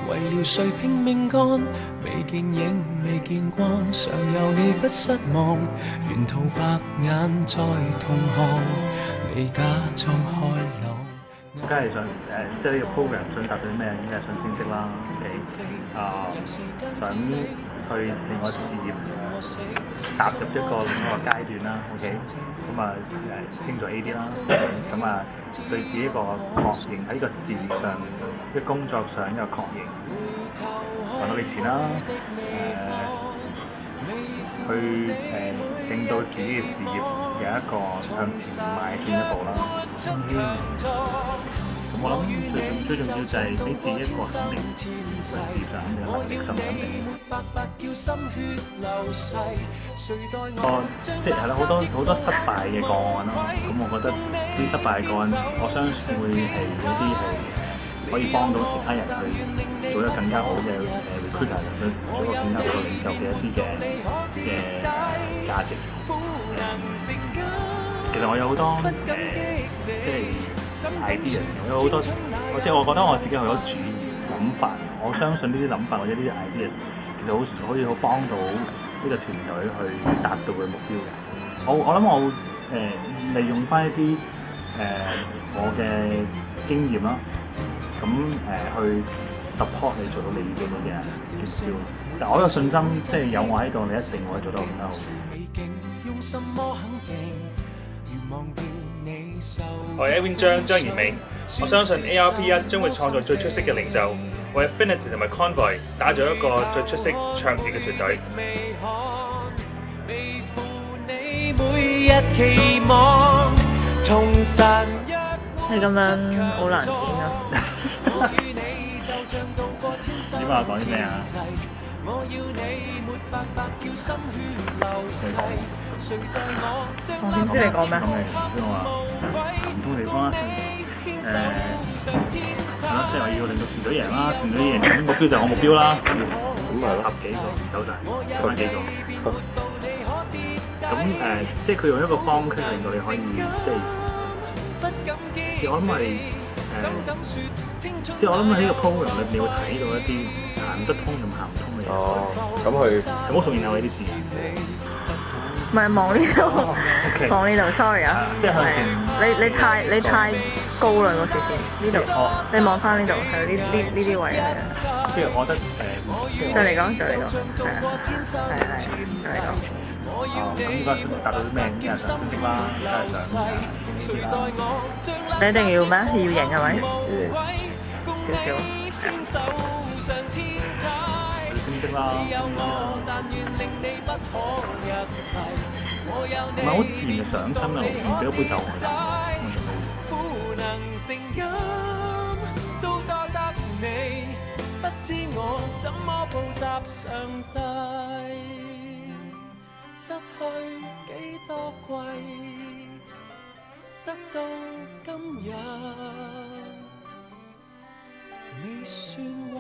為了誰拼命幹，未見影未見光，常有你不失望，沿途白眼在同行，你假裝開朗。我梗係想即係呢個 program 想達到啲咩？應該係想升職啦，OK，想去令我事業踏入一個另一個階段啦，OK，咁啊升咗 AD 啦，咁啊對自己一個確認喺呢個事業上，即係工作上一個確認，揾到啲錢啦，去令到自己嘅事業有一個向前邁進一步啦。咁我諗最重要就係俾自己一個肯定，事業上肯定，能力上肯定。即係係啦，好多失敗嘅個案啦。咁我覺得啲失敗嘅個案，我相信會係有啲係可以幫到其他人去做得更加好嘅recruiter，做一個更加好領袖嘅一啲嘅價值。其實我有好多即係idea，有好多，即係我覺得我自己有好多主意諗法。我相信呢啲諗法或者呢啲 idea，其實可以好幫到呢個團隊去達到佢目標嘅。我諗我利用翻一啲我嘅經驗啦，咁去 support 你做到你自己嘅目標。但我有信心，即係有我喺度，你一定會做得更加好。我係 Edwin 張賢明，我相信 ARP1 將會創造最出色嘅領袖，為 Affinity 同埋 Convoy 打造一個最出色卓越嘅團隊。你咁樣好難剪啊！點啊？講啲咩啊？我點知你講咩？咁你即係話唔同地方啦，係啦，即係話要令到團隊贏啦，團隊贏咁目標就係我目標啦。咁係咯，10幾個走晒，10幾個。咁即係佢用一個方式令到你可以即係我諗係即係我諗喺呢個 program 裏面你會睇到一啲行得通同行唔通嘅嘢。咁佢有冇重現下呢啲事？唔係望呢度，望呢度 ，sorry 啊，即係你太高啦個視線，呢度，你望翻呢度，係呢啲位係啊。即係我覺得再嚟講，係啊，再嚟講。咁而家想達到啲咩？而家想升職啦，而家係想你一定要咩？要型係咪？少少。升職啦，唔係好自然嘅上親啊！我俾咗杯酒我飲。失去幾多季，得到今日，你算往